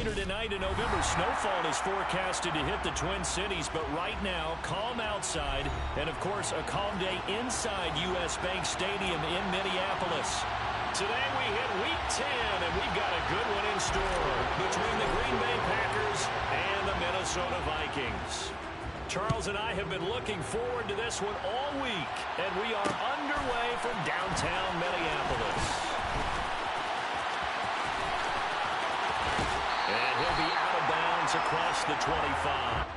Later tonight, a November snowfall is forecasted to hit the Twin Cities, but right now, calm outside, and of course, a calm day inside U.S. Bank Stadium in Minneapolis. Today we hit Week 10, and we've got a good one in store between the Green Bay Packers and the Minnesota Vikings. Charles and I have been looking forward to this one all week, and we are underway from downtown Minneapolis. And he'll be out of bounds across the 25.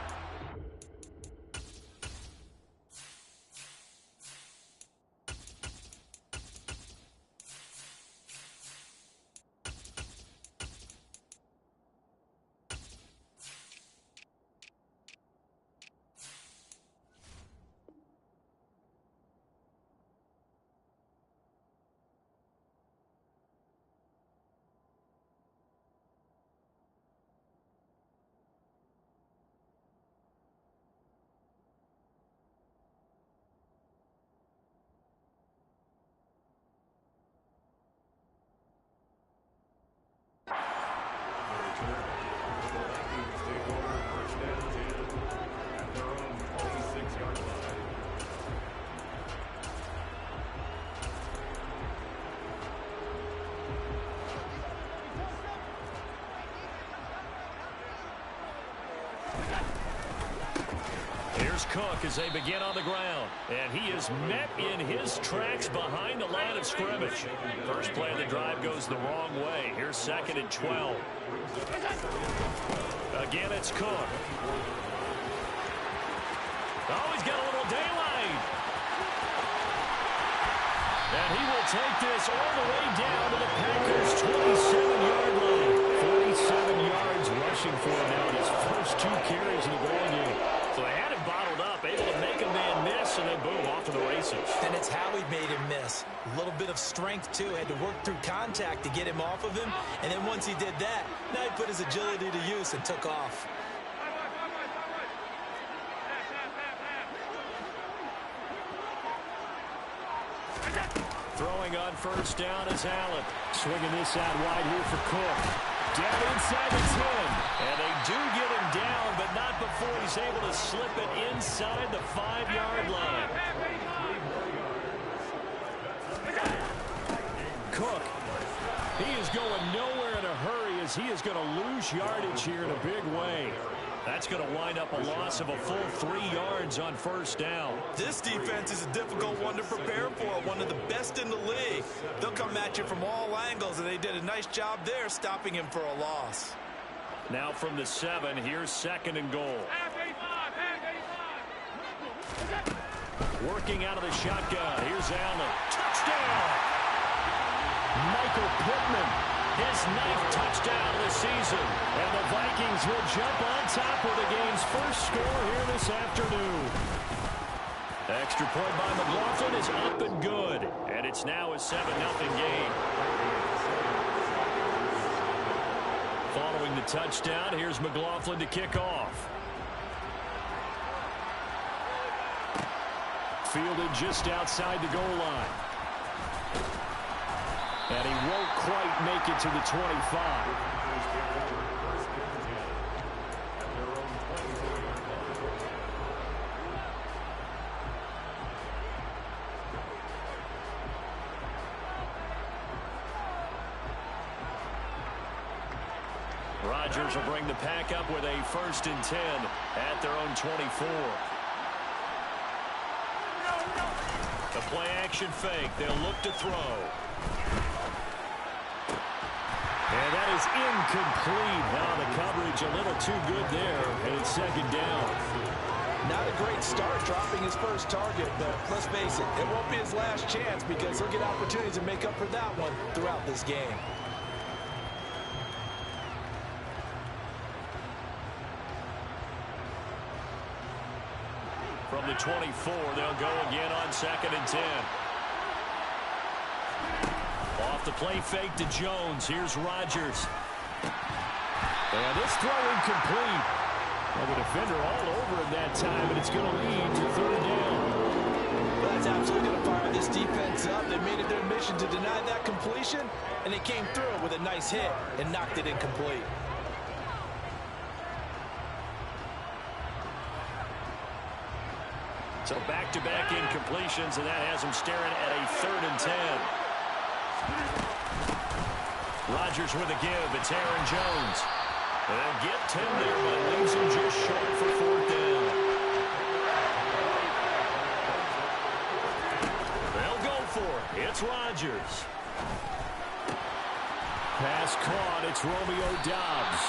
Cook as they begin on the ground, and he is met in his tracks behind the line of scrimmage. First play of the drive goes the wrong way. Here's 2nd and 12. Again, it's Cook. Oh, he's got a little daylight. And he will take this all the way down to the Packers' 27-yard line. 47 yards rushing for him now in his first 2 carries in the ball game. So they had him bottled up, able to make a man miss, and then boom, off to the races. And it's how he made him miss. A little bit of strength, too. Had to work through contact to get him off of him. And then once he did that, now he put his agility to use and took off. Throwing on first down is Allen. Swinging this out wide here for Cook. Down inside the 10. And they do get him down, but not before he's able to slip it inside the 5-yard line. Cook, he is going nowhere in a hurry as he is going to lose yardage here in a big way. That's going to wind up a loss of a full 3 yards on first down. This defense is a difficult one to prepare for, one of the best in the league. They'll come at you from all angles, and they did a nice job there stopping him for a loss. Now from the 7, here's 2nd and goal. Working out of the shotgun, here's Allen. Touchdown! Michael Pittman, his 9th touchdown of the season. And the Vikings will jump on top with the game's first score here this afternoon. Extra point by McLaughlin is up and good. And it's now a 7-0 game. Following the touchdown, here's McLaughlin to kick off. Fielded just outside the goal line. And he won't quite make it to the 25. Rodgers will bring the pack up with a 1st and 10 at their own 24. The play action fake. They'll look to throw. And that is incomplete. Now the coverage a little too good there, and it's 2nd down. Not a great start dropping his first target, but let's face it, it won't be his last chance because he'll get opportunities to make up for that one throughout this game. From the 24, they'll go again on 2nd and 10. Off the play fake to Jones. Here's Rodgers. And this throw incomplete. Well, the defender all over him that time, but it's going to lead to 3rd down. Well, that's absolutely going to fire this defense up. They made it their mission to deny that completion, and they came through with a nice hit and knocked it incomplete. So back-to-back incompletions, and that has him staring at a 3rd and 10. Rodgers with a give. It's Aaron Jones. They'll get 10 there, but leaves him just short for 4th down. They'll go for it. It's Rodgers. Pass caught. It's Romeo Doubs.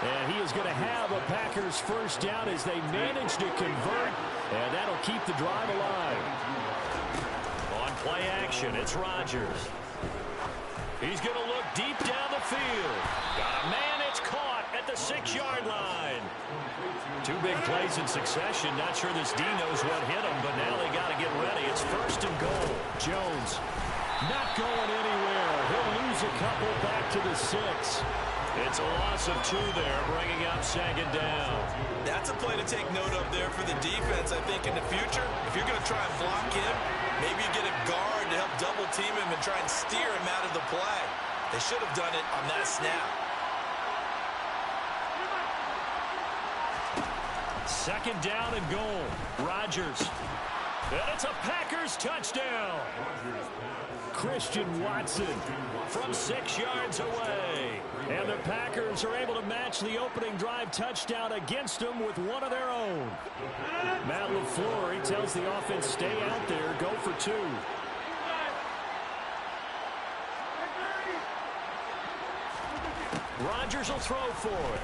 And he is going to have a Packers first down as they manage to convert, and that'll keep the drive alive. On play action, it's Rodgers. He's going to look deep down the field. Got a man, it's caught at the 6-yard line. 2 big plays in succession. Not sure this D knows what hit him, but now they got to get ready. It's 1st and goal. Jones not going anywhere. He'll lose a couple back to the 6. It's a loss of 2 there, bringing up 2nd down. That's a play to take note of there for the defense, I think, in the future. If you're going to try and block him, maybe you get a guard to help double-team him and try and steer him out of the play. They should have done it on that snap. 2nd down and goal. Rodgers. And it's a Packers touchdown. Christian Watson from 6 yards away. And the Packers are able to match the opening drive touchdown against them with one of their own. Matt LaFleur, he tells the offense, stay out there, go for 2. Rodgers will throw for it.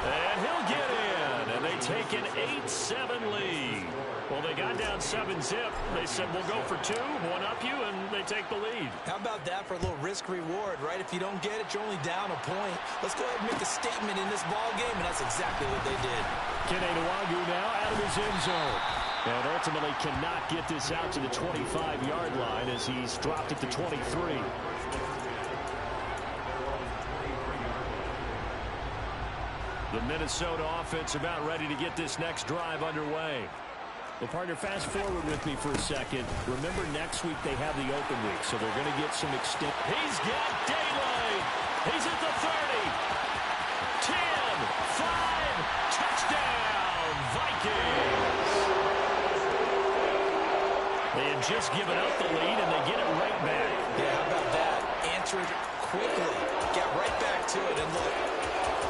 And he'll get in. And they take an 8-7 lead. Well, they got down 7-zip. They said, we'll go for 2, one up you, and they take the lead. How about that for a little risk-reward, right? If you don't get it, you're only down a point. Let's go ahead and make a statement in this ball game, and that's exactly what they did. Kene Nwangwu now out of his end zone. And ultimately cannot get this out to the 25-yard line as he's dropped at the 23. The Minnesota offense about ready to get this next drive underway. Well, partner, fast forward with me for a second. Remember, next week they have the open week, so they're going to get some extent. He's got daylight. He's at the 30. 10, 5, touchdown, Vikings. They had just given up the lead, and they get it right back. Yeah, how about that? Answered quickly. Get right back to it, and look,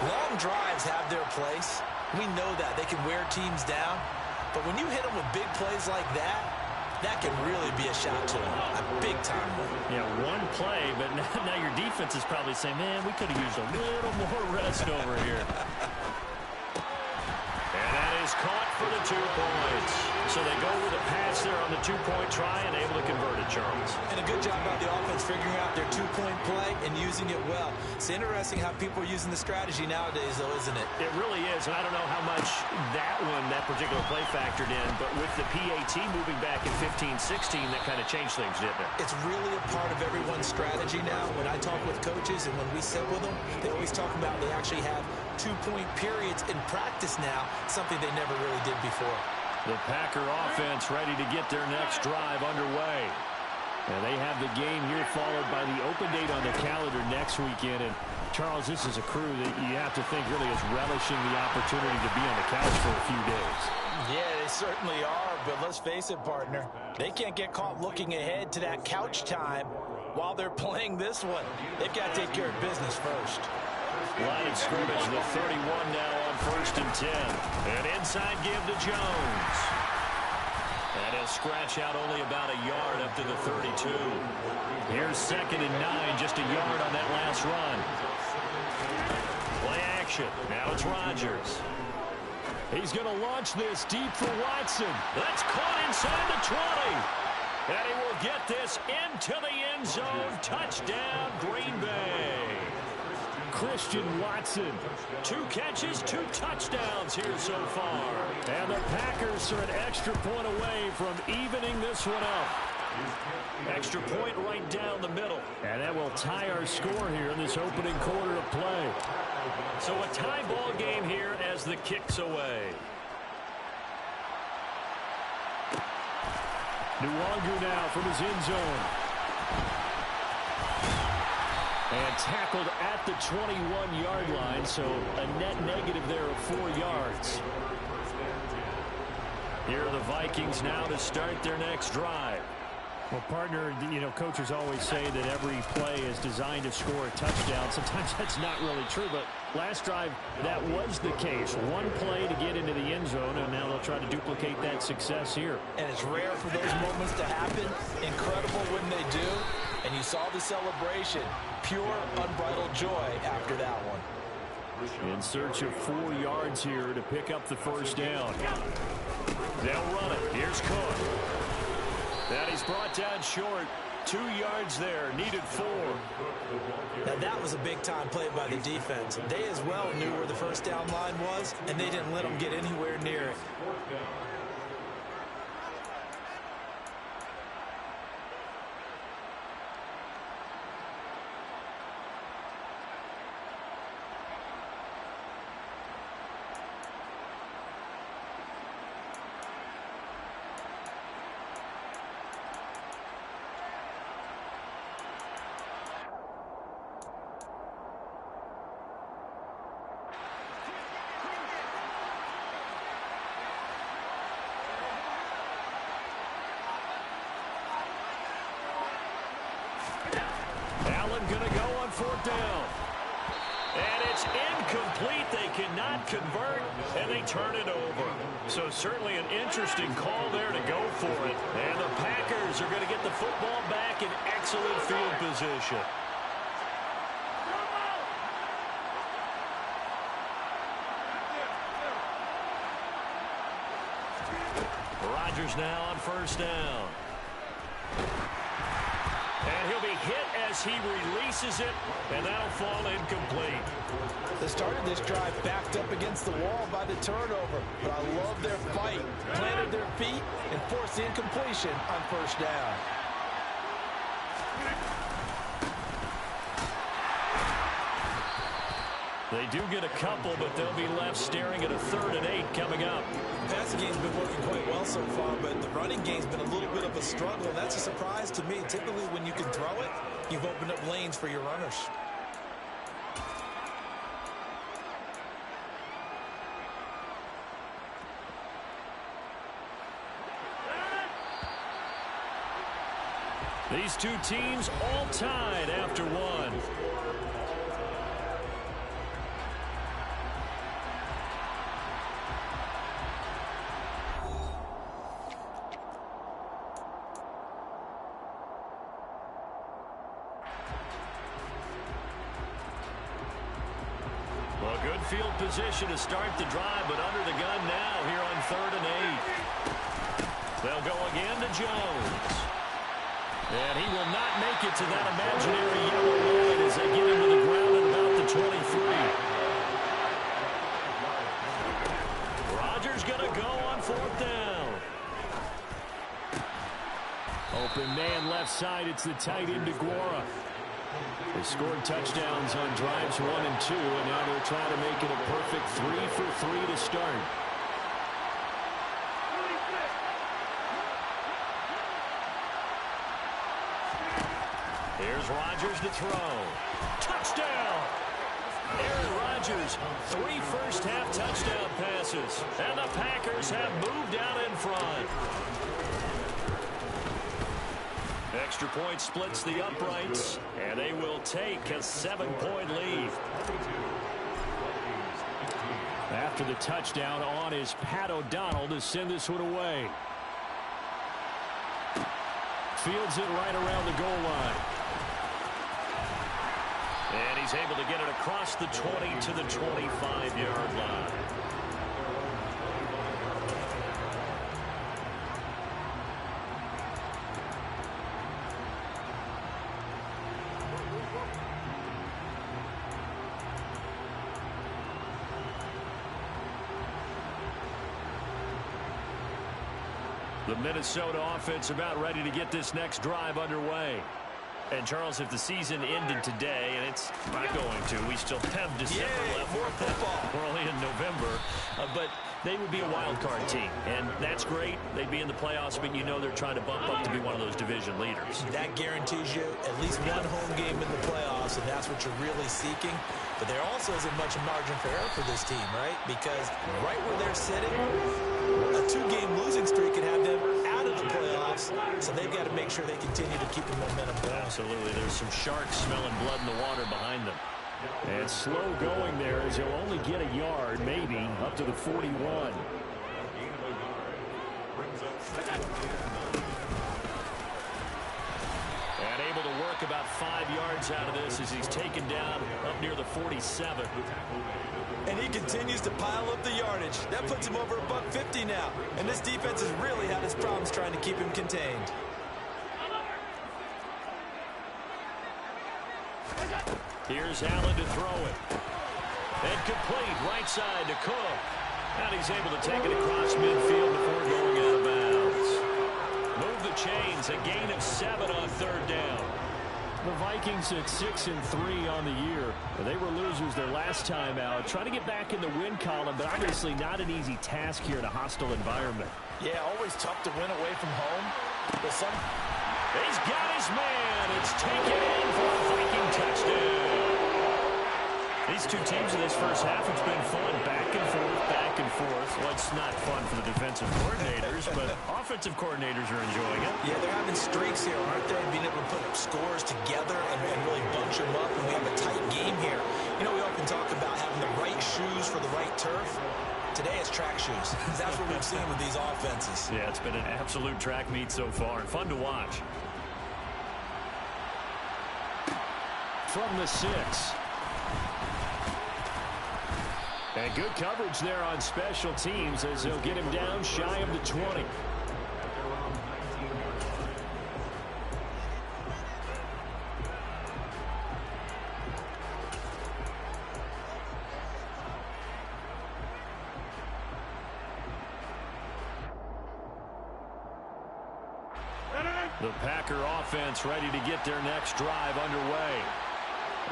long drives have their place. We know that. They can wear teams down. But when you hit them with big plays like that, that can really be a shot to them. A big-time one. Yeah, one play, but now your defense is probably saying, man, we could have used a little more rest over here. And that is caught for the 2 points. So they go with a pass there on the 2-point try and able to convert it, Charles. And a good job by the offense figuring out their 2-point play and using it well. It's interesting how people are using the strategy nowadays, though, isn't it? It really is, and I don't know how much that particular play factored in, but with the PAT moving back in 15-16, that kind of changed things, didn't it? It's really a part of everyone's strategy now. When I talk with coaches and when we sit with them, they always talk about they actually have 2-point periods in practice now, something they never really did before. The Packer offense ready to get their next drive underway. And they have the game here followed by the open date on the calendar next weekend. And, Charles, this is a crew that you have to think really is relishing the opportunity to be on the couch for a few days. Yeah, they certainly are, but let's face it, partner. They can't get caught looking ahead to that couch time while they're playing this one. They've got to take care of business first. Line of scrimmage, the 31 now on 1st and 10. And inside give to Jones. And he'll scratch out only about a yard up to the 32. Here's 2nd and 9, just a yard on that last run. Play action. Now it's Rodgers. He's going to launch this deep for Watson. That's caught inside the 20. And he will get this into the end zone. Touchdown, Green Bay. Christian Watson, 2 catches, 2 touchdowns here so far. And the Packers are an extra point away from evening this one up. Extra point right down the middle. And that will tie our score here in this opening quarter of play. So a tie ball game here as the kick's away. Nwangwu now from his end zone. And tackled at the 21-yard line, so a net negative there of 4 yards. Here are the Vikings now to start their next drive. Well, partner, you know, coaches always say that every play is designed to score a touchdown. Sometimes that's not really true, but last drive, that was the case. One play to get into the end zone, and now they'll try to duplicate that success here. And it's rare for those moments to happen. Incredible when they do. And you saw the celebration. Pure, unbridled joy after that one. In search of 4 yards here to pick up the first down. They'll run it. Here's Cook. That he's brought down short. 2 yards there. Needed 4. Now that was a big-time play by the defense. They as well knew where the first down line was, and they didn't let them get anywhere near it. Allen going to go on 4th down. And it's incomplete. They cannot convert, and they turn it over. So certainly an interesting call there to go for it. And the Packers are going to get the football back in excellent field position. Rodgers now on 1st down. And he'll be hit as he releases it, and that'll fall incomplete. They started this drive backed up against the wall by the turnover, but I love their fight. Planted their feet and forced the incompletion on 1st down. They do get a couple, but they'll be left staring at a 3rd and 8 coming up. The passing game's been working quite well so far, but the running game's been a little bit of a struggle, and that's a surprise to me. Typically, when you can throw it, you've opened up lanes for your runners. These two teams all tied after one. Well, good field position to start the drive, but under the gun now here on 3rd and 8. They'll go again to Jones. And he will not make it to that imaginary yellow line as they get him to the ground at about the 23. Rodgers going to go on 4th down. Open man left side. It's the tight end, DeGuara. They scored touchdowns on drives 1 and 2, and now they're trying to make it a perfect 3 for 3 to start. Here's Rodgers to throw. Touchdown! Aaron Rodgers, 3 first-half touchdown passes, and the Packers have moved out in front. Extra point splits the uprights, and they will take a 7-point lead. After the touchdown on is Pat O'Donnell to send this one away. Fields it right around the goal line. And he's able to get it across the 20 to the 25-yard line. The Minnesota offense about ready to get this next drive underway. And, Charles, if the season ended today, and it's not going to, we still have December left. More football. We're only in November. But they would be a wild card team, and that's great. They'd be in the playoffs, but you know they're trying to bump up to be one of those division leaders. That guarantees you at least one home game in the playoffs, and that's what you're really seeking. But there also isn't much margin for error for this team, right? Because right where they're sitting, a 2 2-game losing streak could have them out of the playoffs, so they've got to make sure they continue to keep the momentum going. Absolutely. There's some sharks smelling blood in the water behind them. And slow going there as he'll only get a yard, maybe, up to the 41. And able to work about 5 yards out of this as he's taken down up near the 47. And he continues to pile up the yardage. That puts him over $150 now. And this defense has really had its problems trying to keep him contained. Here's Allen to throw it. And complete right side to Cook. And he's able to take it across midfield before going out of bounds. Move the chains. A gain of 7 on 3rd down. The Vikings at 6-3 on the year. They were losers their last time out. Trying to get back in the win column, but obviously not an easy task here in a hostile environment. Yeah, always tough to win away from home. But he's got his man. It's taken in for a Viking touchdown. These two teams in this first half, it's been fun. Back and forth, back and forth. Well, it's not fun for the defensive coordinators, but offensive coordinators are enjoying it. Yeah, they're having streaks here, aren't they? Being able to put scores together and really bunch them up, and we have a tight game here. You know, we often talk about having the right shoes for the right turf. Today it's track shoes. That's what we've seen with these offenses. Yeah, it's been an absolute track meet so far. Fun to watch. From the 6. And good coverage there on special teams as they'll get him down shy of the 20. The Packer offense ready to get their next drive underway.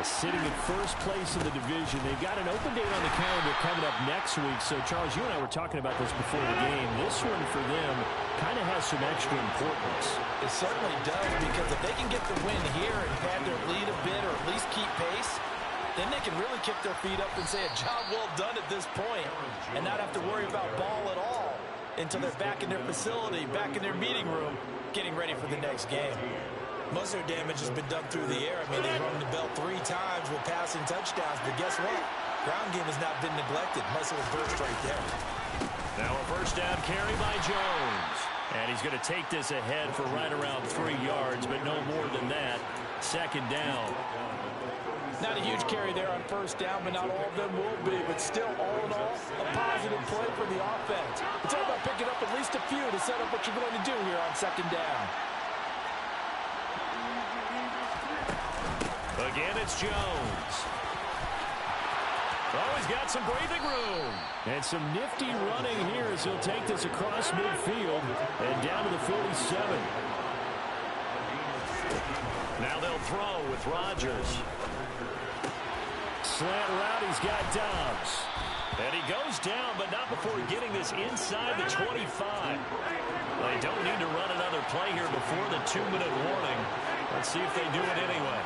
Sitting in first place in the division. They've got an open date on the calendar coming up next week. So, Charles, you and I were talking about this before the game. This one for them kind of has some extra importance. It certainly does, because if they can get the win here and pad their lead a bit or at least keep pace, then they can really kick their feet up and say a job well done at this point and not have to worry about ball at all until they're back in their facility, back in their meeting room, getting ready for the next game. Most of their damage has been done through the air. I mean, they've rung the bell 3 times with passing touchdowns, but guess what? Ground game has not been neglected. Muscle burst right there. Now a first down carry by Jones. And he's going to take this ahead for right around 3 yards, but no more than that. 2nd down. Not a huge carry there on first down, but not all of them will be. But still, all in all, a positive play for the offense. It's all about picking up at least a few to set up what you're going to do here on 2nd down. Again, it's Jones. Oh, he's got some breathing room. And some nifty running here as he'll take this across midfield and down to the 47. Now they'll throw with Rodgers. Slant route, he's got Dobbs. And he goes down, but not before getting this inside the 25. They don't need to run another play here before the 2-minute warning. Let's see if they do it anyway.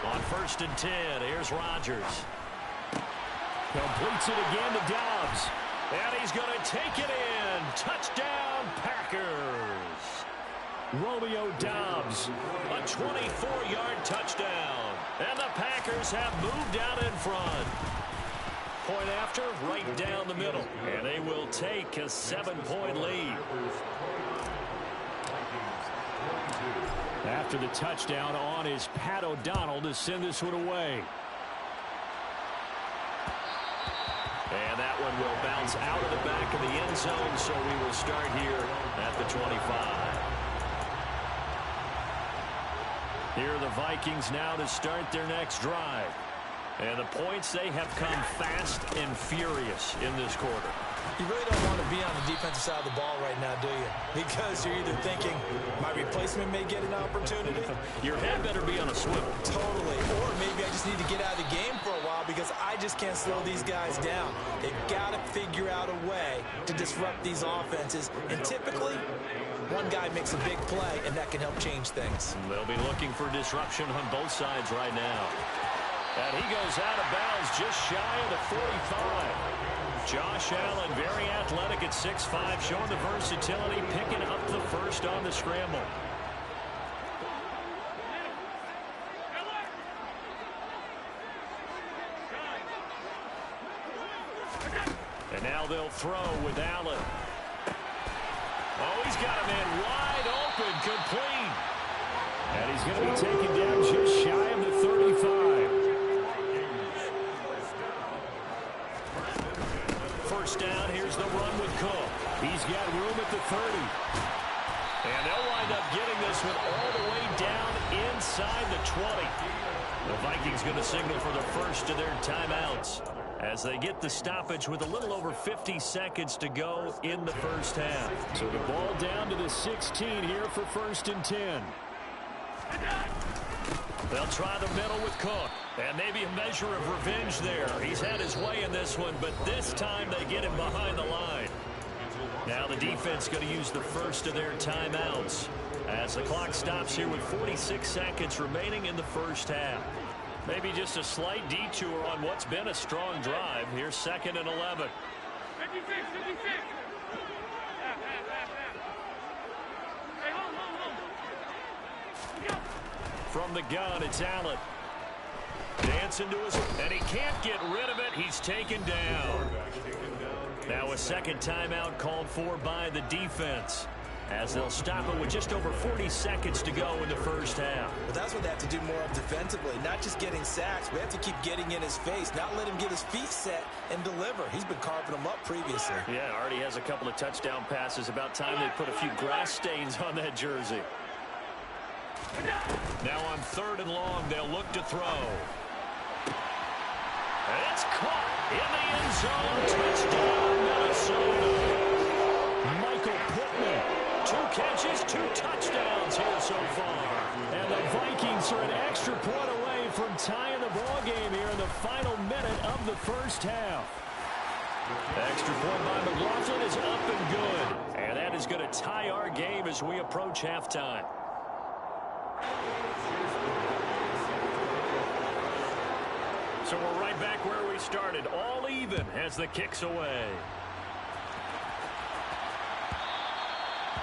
On 1st and 10, here's Rodgers. Completes it again to Dobbs. And he's going to take it in. Touchdown, Packers. Romeo Dobbs. A 24-yard touchdown. And the Packers have moved out in front. Point after, right down the middle. And they will take a 7-point lead. After the touchdown on is Pat O'Donnell to send this one away. And that one will bounce out of the back of the end zone, so we will start here at the 25. Here are the Vikings now to start their next drive. And the points, they have come fast and furious in this quarter. You really don't want to be on the defensive side of the ball right now, do you? Because you're either thinking, my replacement may get an opportunity. Your head better be on a swivel. Totally. Or maybe I just need to get out of the game for a while because I just can't slow these guys down. They've got to figure out a way to disrupt these offenses. And typically, one guy makes a big play, and that can help change things. They'll be looking for disruption on both sides right now. And he goes out of bounds just shy of the 45. Josh Allen, very athletic at 6'5", showing the versatility, picking up the first on the scramble. And now they'll throw with Allen. Oh, he's got a man wide open, complete. And he's going to be taken down just shy of the 35. First down, here's the run with Cook. He's got room at the 30. And they'll wind up getting this one all the way down inside the 20. The Vikings going to signal for the first of their timeouts as they get the stoppage with a little over 50 seconds to go in the first half. So the ball down to the 16 here for 1st and 10. They'll try the middle with Cook. And maybe a measure of revenge there. He's had his way in this one, but this time they get him behind the line. Now the defense going to use the first of their timeouts as the clock stops here with 46 seconds remaining in the first half. Maybe just a slight detour on what's been a strong drive. Here's 2nd and 11. 56. From the gun, it's Allen. Dancing to his, and he can't get rid of it. He's taken down. Now a second timeout called for by the defense as they'll stop it with just over 40 seconds to go in the first half. Well, that's what they have to do more of defensively, not just getting sacks. We have to keep getting in his face, not let him get his feet set and deliver. He's been carving them up previously. Yeah, already has a couple of touchdown passes. About time they put a few grass stains on that jersey. Now on 3rd and long, they'll look to throw. And it's caught in the end zone. Touchdown, Minnesota. Michael Pittman, 2 catches, 2 touchdowns here so far. And the Vikings are an extra point away from tying the ball game here in the final minute of the first half. Extra point by McLaughlin is up and good. And that is going to tie our game as we approach halftime. So we're right back where we started, all even as the kick's away.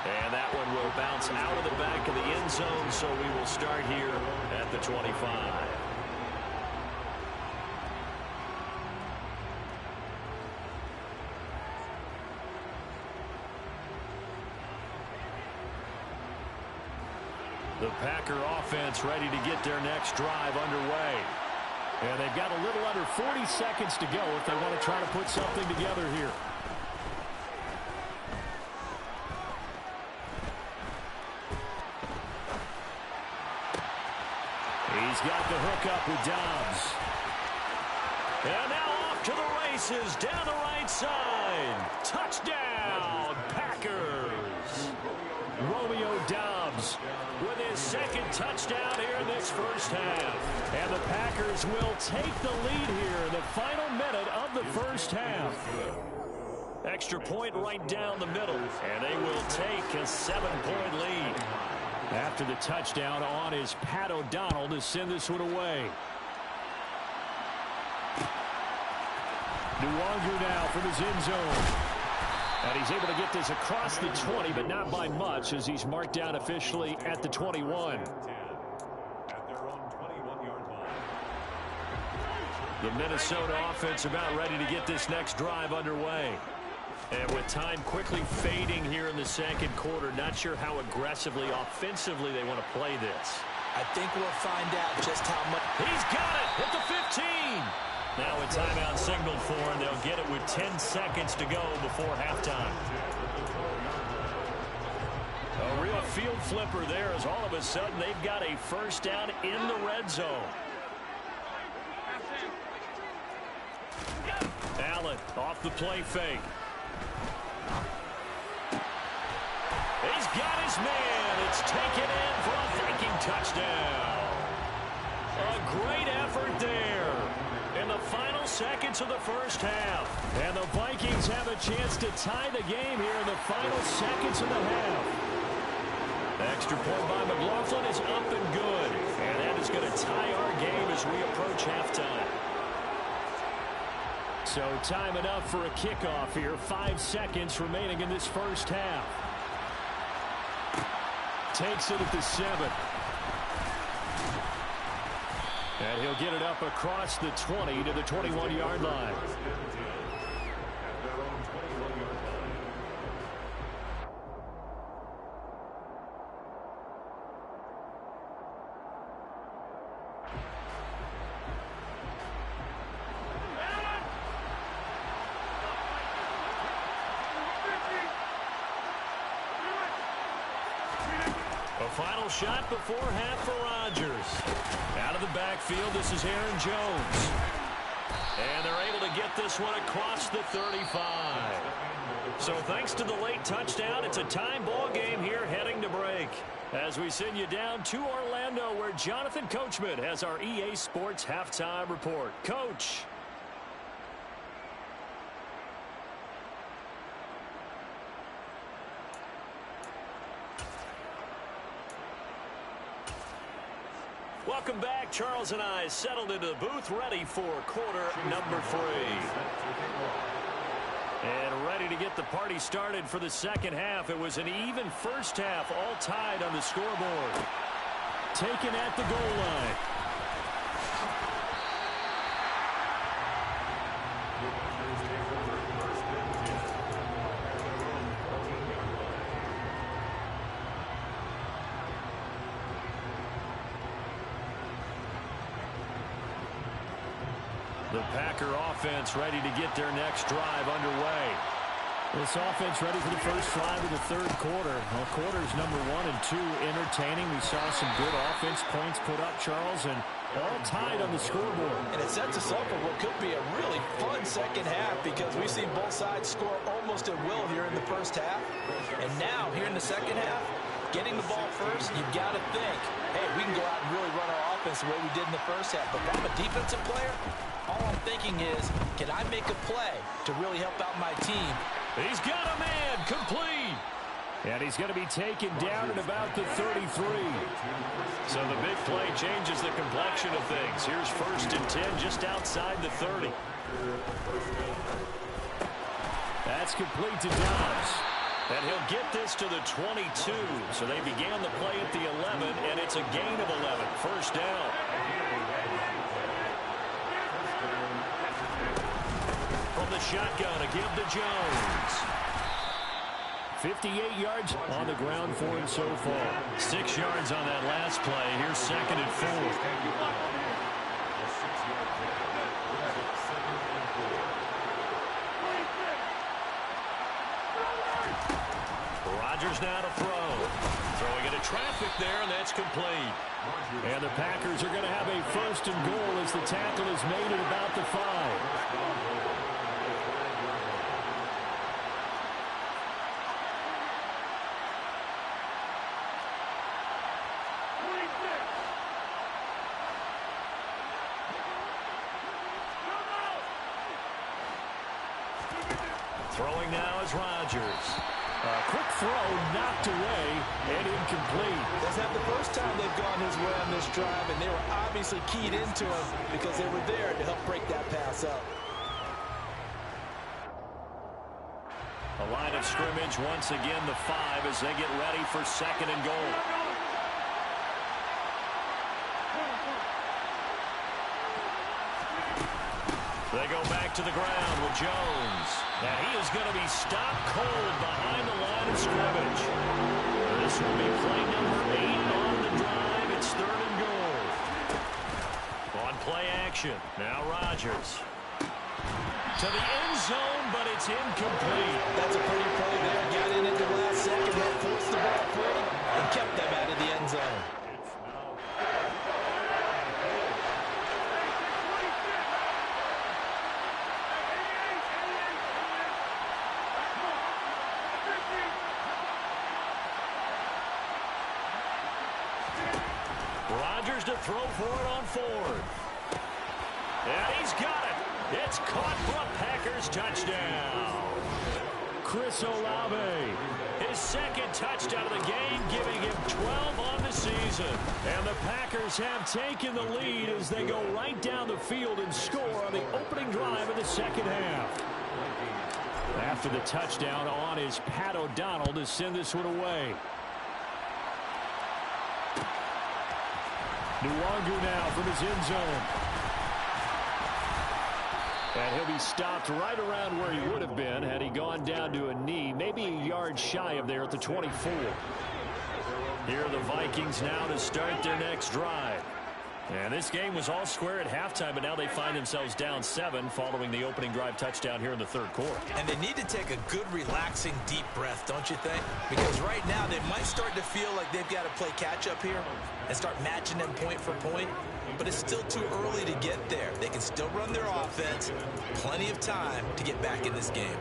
And that one will bounce out of the back of the end zone, so we will start here at the 25. The Packer offense ready to get their next drive underway. And they've got a little under 40 seconds to go if they want to try to put something together here. He's got the hook up with Dobbs. And now off to the races down the right side. Touchdown, Packers. Romeo Dobbs with his 2nd touchdown here in this first half. And the Packers will take the lead here in the final minute of the first half. Extra point right down the middle, and they will take a 7-point lead. After the touchdown on is Pat O'Donnell to send this one away. Nwangu now from his end zone. And he's able to get this across the 20, but not by much as he's marked down officially at the 21. The Minnesota offense about ready to get this next drive underway. And with time quickly fading here in the second quarter, not sure how aggressively, offensively they want to play this. I think we'll find out just how much. He's got it at the 15. Now a timeout signaled for, and they'll get it with 10 seconds to go before halftime. A real field flipper there as all of a sudden they've got a first down in the red zone. Allen off the play fake. He's got his man. It's taken in for a Viking touchdown. A great effort there in the final seconds of the first half. And the Vikings have a chance to tie the game here in the final seconds of the half. Extra point by McLaughlin is up and good. And that is going to tie our game as we approach halftime. So time enough for a kickoff here. 5 seconds remaining in this first half. Takes it at the 7. And he'll get it up across the 20 to the 21-yard line. Final shot before half for Rodgers. Out of the backfield, this is Aaron Jones. And they're able to get this one across the 35. So thanks to the late touchdown, it's a time ball game here heading to break. As we send you down to Orlando, where Jonathan Coachman has our EA Sports halftime report. Coach. Welcome back. Charles and I settled into the booth, ready for quarter number 3. And ready to get the party started for the second half. It was an even first half, all tied on the scoreboard. Taken at the goal line. The Packer offense ready to get their next drive underway. This offense ready for the first drive of the third quarter. Well, quarters number 1 and 2 entertaining. We saw some good offense points put up, Charles, and all tied on the scoreboard. And it sets us up for what could be a really fun second half, because we've seen both sides score almost at will here in the first half. And now, here in the second half, getting the ball first, you've got to think, hey, we can go out and really run our offense the way we did in the first half. But if I'm a defensive player, all I'm thinking is, can I make a play to really help out my team? He's got a man, complete. And he's going to be taken down at about the 33. So the big play changes the complexion of things. Here's 1st and 10 just outside the 30. That's complete to Dobbs. And he'll get this to the 22. So they began the play at the 11, and it's a gain of 11. First down. From the shotgun, a give to Jones. 58 yards on the ground for him so far. 6 yards on that last play. Here's 2nd and 4. Rodgers now to throw. Throwing into traffic there, and that's complete. And the Packers are going to have a 1st and goal as the tackle is made at about the 5. Throwing now is Rodgers. A quick throw knocked away and incomplete. That's not the first time they've gone his way on this drive, and they were obviously keyed into him because they were there to help break that pass up. A line of scrimmage, once again the 5 as they get ready for 2nd and goal. They go back to the ground with Jones. And he is going to be stopped cold behind the line of scrimmage. This will be play number 8 on the drive. It's 3rd and goal. On play action, now Rodgers. To the end zone, but it's incomplete. That's a pretty play there. Got in at the last second, that forced the ball free, and kept them out of the end zone. Rodgers to throw for it on 4th. And he's got it. It's caught for a Packers touchdown. Chris Olave. His second touchdown of the game, giving him 12 on the season. And the Packers have taken the lead as they go right down the field and score on the opening drive of the second half. After the touchdown, on is Pat O'Donnell to send this one away. Nwangu now from his end zone. And he'll be stopped right around where he would have been had he gone down to a knee, maybe a yard shy of there at the 24. Here are the Vikings now to start their next drive. And this game was all square at halftime, but now they find themselves down 7 following the opening drive touchdown here in the third quarter. And they need to take a good, relaxing, deep breath, don't you think? Because right now they might start to feel like they've got to play catch-up here and start matching them point for point. But it's still too early to get there. They can still run their offense. Plenty of time to get back in this game.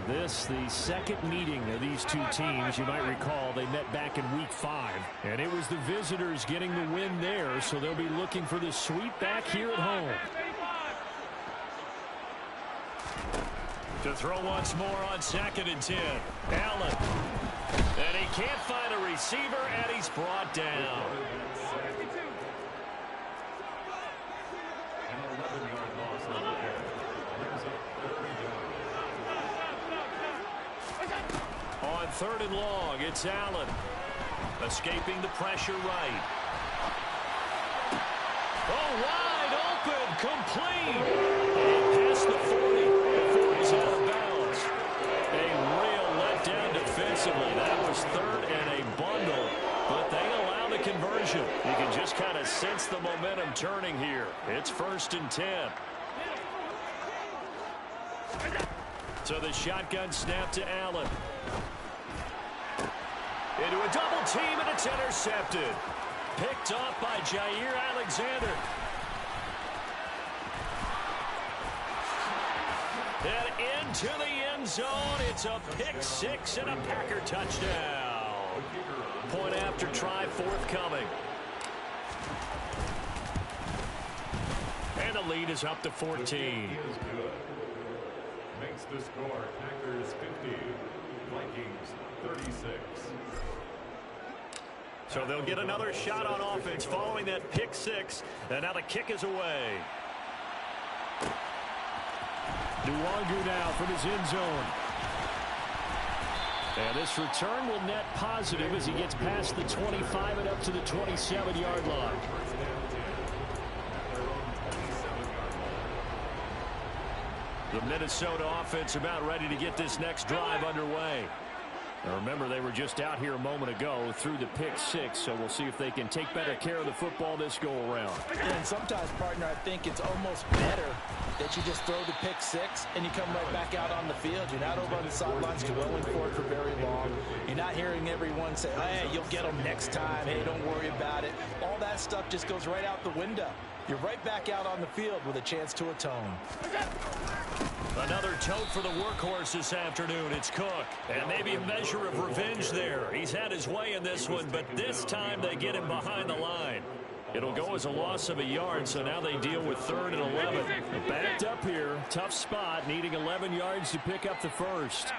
This, the second meeting of these two teams. You might recall they met back in week 5. And it was the visitors getting the win there, so they'll be looking for the sweep back here at home. To throw once more on 2nd and 10. Allen. And he can't find a receiver, and he's brought down. On 3rd and long, it's Allen. Escaping the pressure right. Oh, wide open, complete. And past the 40 before he's out of bounds. A real letdown defensively. That was 3rd and a bundle, but they allow the conversion. You can just kind of sense the momentum turning here. It's 1st and 10. So the shotgun snap to Allen. Into a double team, and it's intercepted. Picked off by Jair Alexander. And into the end zone. It's a pick 6 and a Packer touchdown. Point after try forthcoming. And the lead is up to 14. Makes the score Packers 50, Vikings 36. So they'll get another shot on offense following that pick 6. And now the kick is away. Nwangu now from his end zone. And this return will net positive as he gets past the 25 and up to the 27-yard line. The Minnesota offense about ready to get this next drive underway. Now remember, they were just out here a moment ago through the pick 6, so we'll see if they can take better care of the football this go-around. And sometimes, partner, I think it's almost better that you just throw the pick 6 and you come right back out on the field. You're not over on the sidelines dwelling for it for very long. You're not hearing everyone say, hey, you'll get them next time. Hey, don't worry about it. All that stuff just goes right out the window. You're right back out on the field with a chance to atone. Another tote for the workhorse this afternoon. It's Cook. And maybe a measure of revenge there. He's had his way in this one, but this time they get him behind the line. It'll go as a loss of a yard, so now they deal with 3rd and 11. Backed up here. Tough spot, needing 11 yards to pick up the first.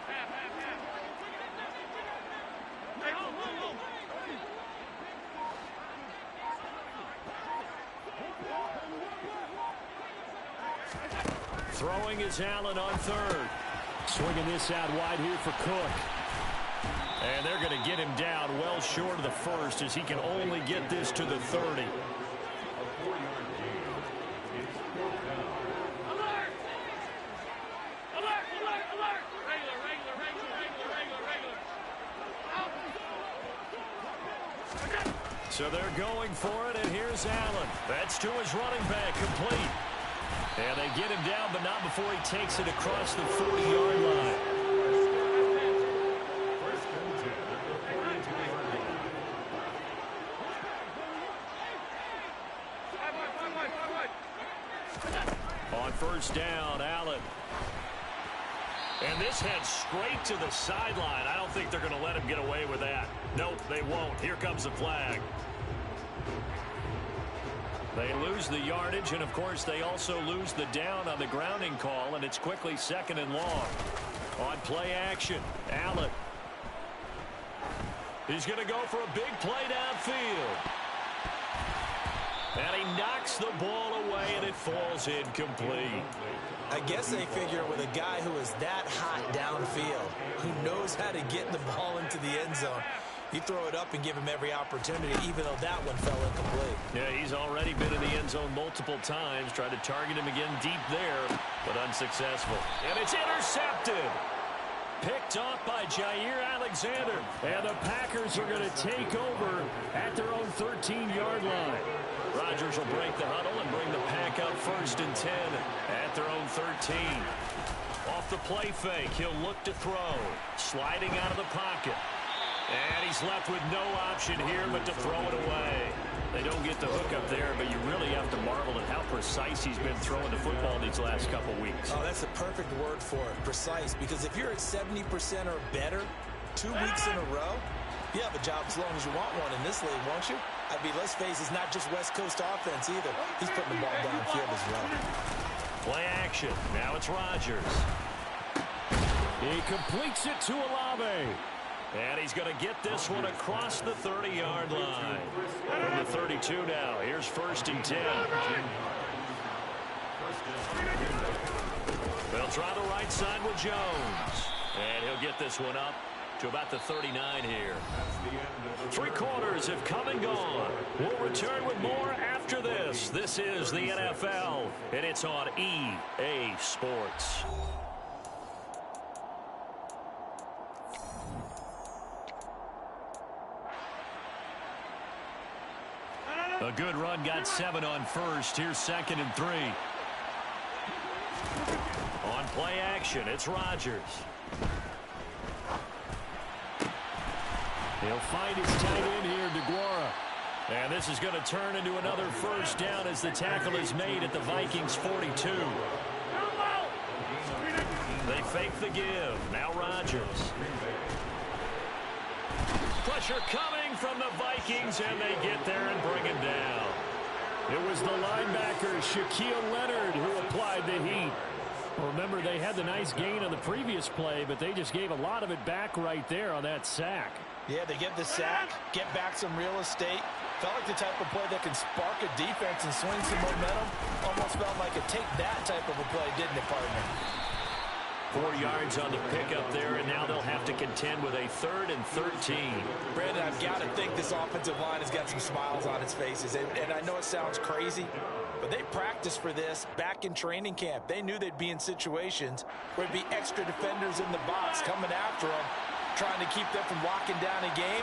Throwing is Allen on 3rd. Swinging this out wide here for Cook. And they're going to get him down well short of the first as he can only get this to the 30. So they're going for it, and here's Allen. That's to his running back, complete. And they get him down, but not before he takes it across the 40-yard line. On 1st down, Allen. And this heads straight to the sideline. I don't think they're going to let him get away with that. Nope, they won't. Here comes the flag. They lose the yardage, and, of course, they also lose the down on the grounding call, and it's quickly 2nd and long. On play action, Allen. He's going to go for a big play downfield. And he knocks the ball away, and it falls incomplete. I guess they figure with a guy who is that hot downfield, who knows how to get the ball into the end zone, you throw it up and give him every opportunity, even though that one fell incomplete. Yeah, he's already been in the end zone multiple times. Tried to target him again deep there, but unsuccessful. And it's intercepted. Picked off by Jair Alexander. And the Packers are going to take over at their own 13-yard line. Rodgers will break the huddle and bring the Pack up 1st and 10 at their own 13. Off the play fake, he'll look to throw. Sliding out of the pocket. And he's left with no option here but to throw it away. They don't get the hook up there, but you really have to marvel at how precise he's been throwing the football these last couple weeks. Oh, that's the perfect word for it, precise. Because if you're at 70% or better 2 weeks in a row, you have a job as long as you want one in this league, won't you? I mean, let's face it, it's not just West Coast offense either. He's putting the ball downfield as well. Play action. Now it's Rodgers. He completes it to Olave. And he's going to get this one across the 30-yard line. From the 32 now. Here's 1st and 10. They'll try the right side with Jones. And he'll get this one up to about the 39 here. 3 quarters have come and gone. We'll return with more after this. This is the NFL, and it's on EA Sports. A good run, got 7 on 1st. Here's 2nd and 3. On play action, it's Rodgers. He'll find his tight end here, DeGuara. And this is going to turn into another 1st down as the tackle is made at the Vikings 42. They fake the give. Now Rodgers. Pressure coming from the Vikings, and they get there and bring him down. It was the linebacker, Shaquille Leonard, who applied the heat. Well, remember, they had the nice gain on the previous play, but they just gave a lot of it back right there on that sack. Yeah, they get the sack, get back some real estate. Felt like the type of play that can spark a defense and swing some momentum. Almost felt like a take-that type of a play, didn't it, partner? 4 yards on the pickup there, and now they'll have to contend with a 3rd and 13. Brandon, I've got to think this offensive line has got some smiles on its faces. And I know it sounds crazy, but they practiced for this back in training camp. They knew they'd be in situations where there'd be extra defenders in the box coming after them, trying to keep them from locking down a game.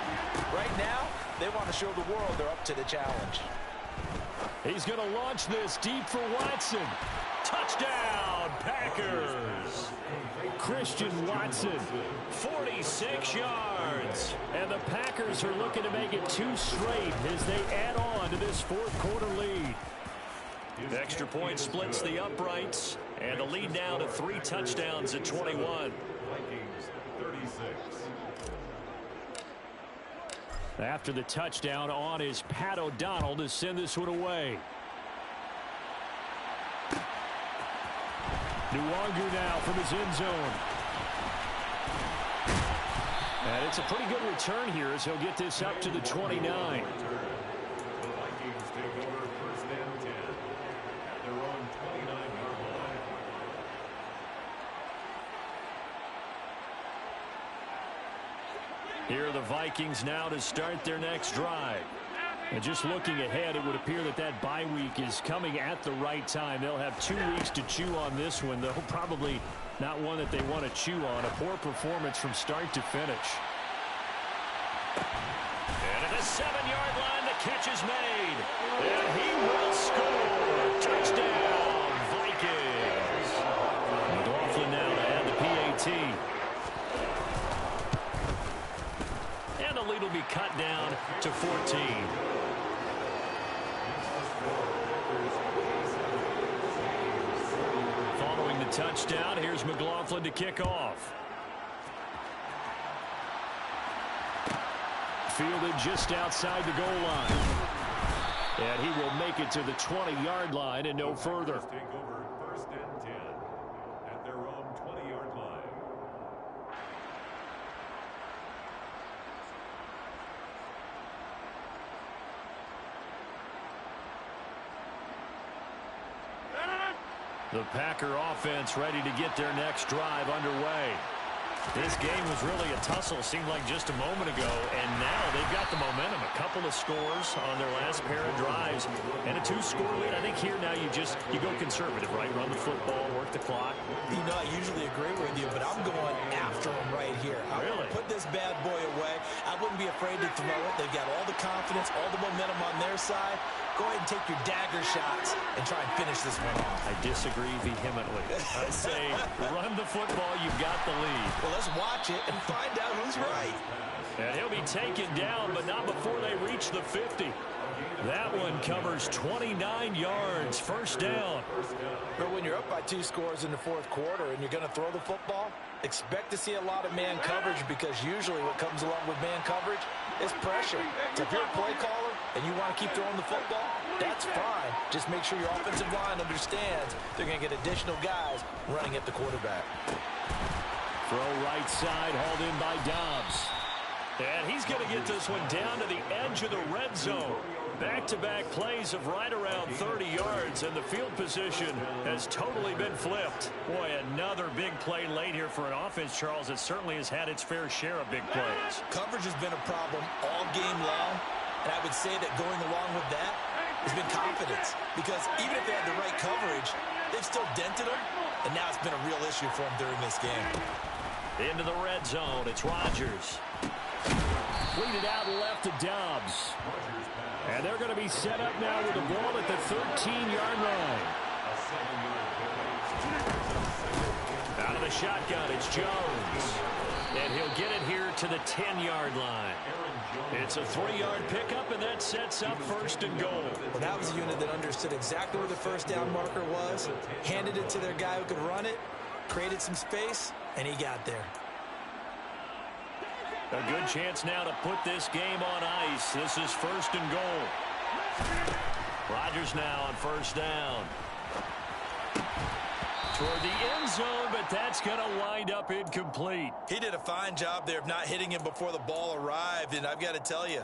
Right now, they want to show the world they're up to the challenge. He's going to launch this deep for Watson. Touchdown, Packers! Christian Watson. 46 yards. And the Packers are looking to make it 2 straight as they add on to this 4th quarter lead. Extra point splits the uprights, and the lead now to 3 touchdowns at 21. Vikings 36. After the touchdown, on is Pat O'Donnell to send this one away. Nwangu now from his end zone. And it's a pretty good return here as he'll get this up to the 29. The Vikings take over 1st and 10 at their own 29-yard line. Here are the Vikings now to start their next drive. And just looking ahead, it would appear that that bye week is coming at the right time. They'll have 2 weeks to chew on this one, though probably not one that they want to chew on. A poor performance from start to finish. And at the 7-yard line, the catch is made. And he will score. Touchdown, Vikings. McLaughlin now to add the PAT. And the lead will be cut down to 14. Following the touchdown, here's McLaughlin to kick off. Fielded just outside the goal line. And he will make it to the 20-yard line and no further. Take over 1st and 10 at their own 20-yard line. The Packer offense ready to get their next drive underway. This game was really a tussle, seemed like just a moment ago, and now they've got the momentum. A couple of scores on their last pair of drives, and a 2-score lead. I think here now you go conservative, right? Run the football, work the clock. You know, I usually agree with you, but I'm going after him right here. I want to put this bad boy away. I wouldn't be afraid to throw it. They've got all the confidence, all the momentum on their side. Go ahead and take your dagger shots and try and finish this one off. I disagree vehemently. I say run the football, you've got the lead. Well, let's watch it and find out who's right. And he'll be taken down, but not before they reach the 50. That one covers 29 yards. First down. But when you're up by 2 scores in the fourth quarter and you're going to throw the football, expect to see a lot of man coverage, because usually what comes along with man coverage is pressure. So if you're a play caller and you want to keep throwing the football, that's fine. Just make sure your offensive line understands they're going to get additional guys running at the quarterback. Throw right side, hauled in by Dobbs. And he's going to get this one down to the edge of the red zone. Back-to-back plays of right around 30 yards, and the field position has totally been flipped. Boy, another big play late here for an offense, Charles, that certainly has had its fair share of big plays. Coverage has been a problem all game long, and I would say that going along with that has been confidence, because even if they had the right coverage, they've still dented them, and now it's been a real issue for them during this game. Into the red zone, it's Rodgers. Fleeted out left to Dobbs. And they're going to be set up now with the ball at the 13-yard line. Out of the shotgun, it's Jones. And he'll get it here to the 10-yard line. It's a 3-yard pickup, and that sets up first and goal. Well, that was a unit that understood exactly where the first down marker was, handed it to their guy who could run it, created some space, and he got there. A good chance now to put this game on ice. This is first and goal. Rodgers now on first down. Toward the end zone, but that's going to wind up incomplete. He did a fine job there of not hitting him before the ball arrived, and I've got to tell you,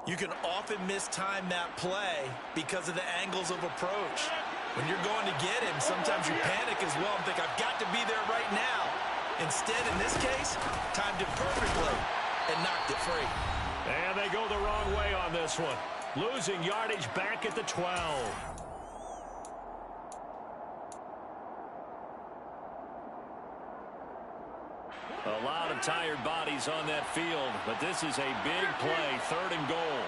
you can often mistime that play because of the angles of approach. When you're going to get him, sometimes you panic as well and think, I've got to be there right now. Instead, in this case, timed it perfectly and knocked it free. And they go the wrong way on this one. Losing yardage back at the 12. A lot of tired bodies on that field, but this is a big play, third and goal.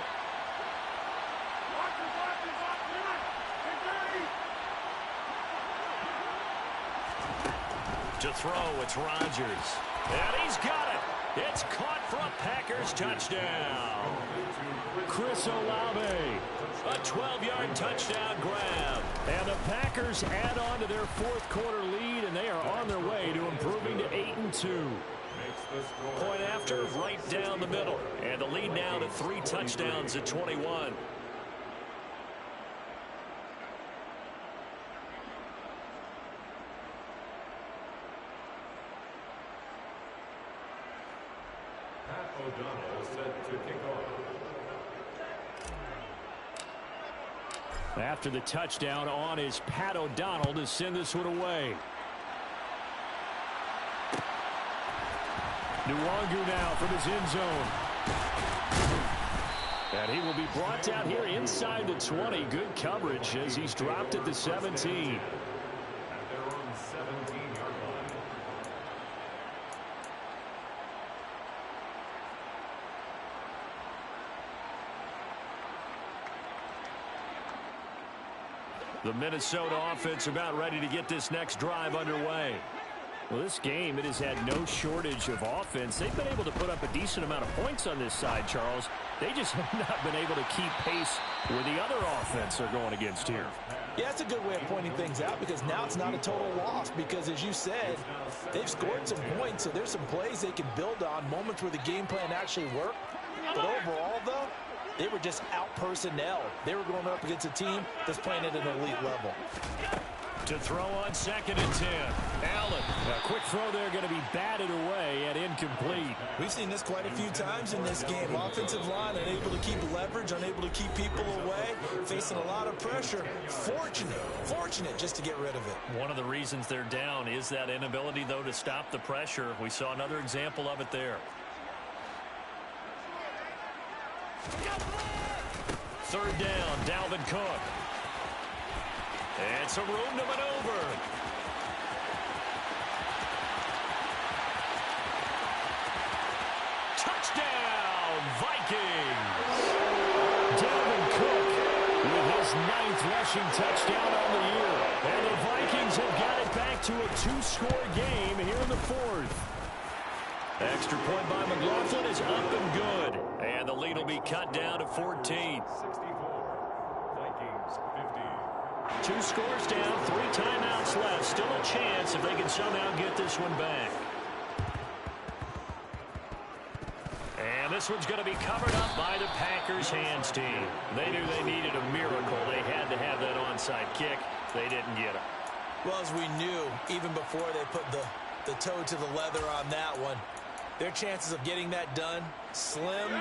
To throw, it's Rodgers. And he's got it. It's caught for a Packers touchdown. Chris Olave, a 12-yard touchdown grab. And the Packers add on to their fourth quarter lead, and they are on their way to improving to 8-2. Point after, right down the middle. And the lead now to 3 touchdowns at 21. After the touchdown, on is Pat O'Donnell to send this one away. Nwangu now from his end zone. And he will be brought down here inside the 20. Good coverage as he's dropped at the 17. The Minnesota offense about ready to get this next drive underway. Well, this game, it has had no shortage of offense. They've been able to put up a decent amount of points on this side, Charles. They just have not been able to keep pace with the other offense they're going against here. Yeah, that's a good way of pointing things out, because now it's not a total loss, because as you said, they've scored some points, so there's some plays they can build on, moments where the game plan actually worked. But overall, though, they were just out personnel. They were going up against a team that's playing at an elite level. To throw on 2nd and 10. Allen. A quick throw there going to be batted away and incomplete. We've seen this quite a few times in this game. Offensive line unable to keep leverage, unable to keep people away, facing a lot of pressure. Fortunate just to get rid of it. One of the reasons they're down is that inability, though, to stop the pressure. We saw another example of it there. 3rd down, Dalvin Cook. And some room to maneuver. Touchdown, Vikings. Dalvin Cook with his 9th rushing touchdown on the year. And the Vikings have got it back to a 2-score game here in the 4th. Extra point by McLaughlin is up and good. And the lead will be cut down to 14. 64. Vikings 50. 2 scores down, 3 timeouts left. Still a chance if they can somehow get this one back. And this one's going to be covered up by the Packers hands team. They knew they needed a miracle. They had to have that onside kick. They didn't get it. Well, as we knew, even before they put the toe to the leather on that one, their chances of getting that done, slim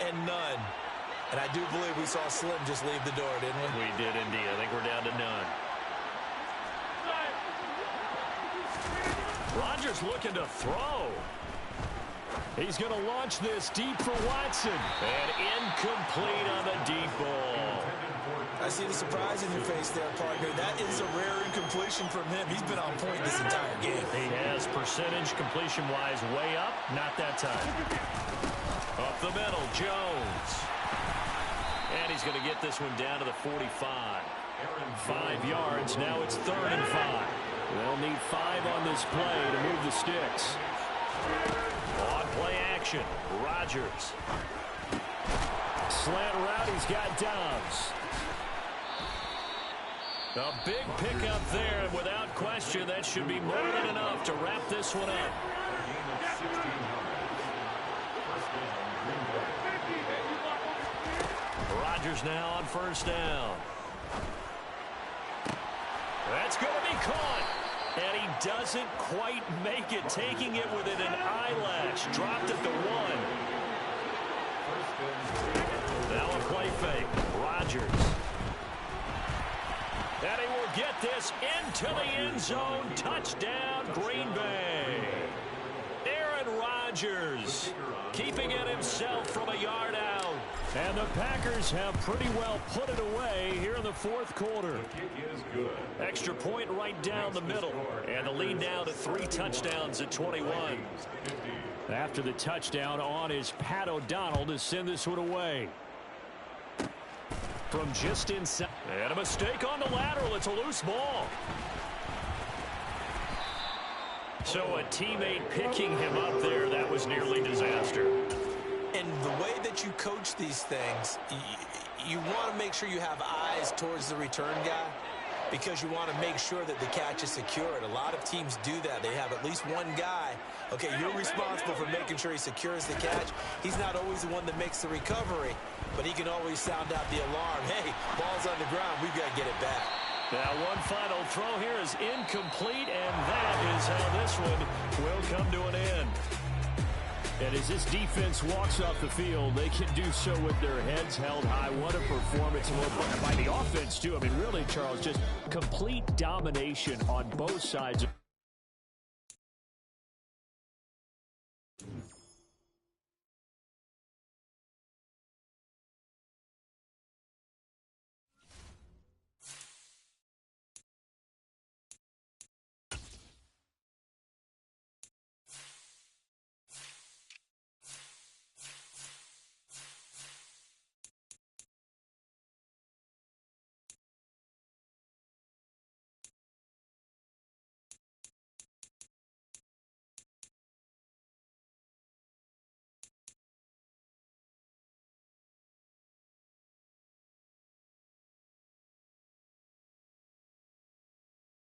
and none. And I do believe we saw Slim just leave the door, didn't we? We did indeed. I think we're down to none. Rodgers looking to throw. He's going to launch this deep for Watson. And incomplete on the deep ball. I see the surprise in your face there, partner. That is a rare incompletion from him. He's been on point this entire game. He has percentage completion-wise way up. Not that time. Up the middle, Jones. And he's going to get this one down to the 45. 5 yards. Now it's 3rd and 5. They'll need 5 on this play to move the sticks. On play action, Rodgers. Slant route, he's got Dobbs. A big pickup there, and without question, that should be more than enough to wrap this one up. Rodgers now on 1st down. That's going to be caught. And he doesn't quite make it, taking it within an eyelash. Dropped at the 1. Now a play fake. Rodgers. And he will get this into the end zone. Touchdown, Green Bay. Aaron Rodgers keeping it himself from a yard out. And the Packers have pretty well put it away here in the 4th quarter. Extra point right down the middle. And the lead now to 3 touchdowns at 21. After the touchdown on is Pat O'Donnell to send this one away. From just inside. And a mistake on the lateral. It's a loose ball. So a teammate picking him up there, that was nearly disaster. And the way that you coach these things, you want to make sure you have eyes towards the return guy because you want to make sure that the catch is secured. A lot of teams do that. They have at least one guy. Okay, you're responsible for making sure he secures the catch. He's not always the one that makes the recovery, but he can always sound out the alarm. Hey, ball's on the ground. We've got to get it back. Now one final throw here is incomplete, and that is how this one will come to an end. And as this defense walks off the field, they can do so with their heads held high. What a performance by the offense, too. I mean, really, Charles, just complete domination on both sides.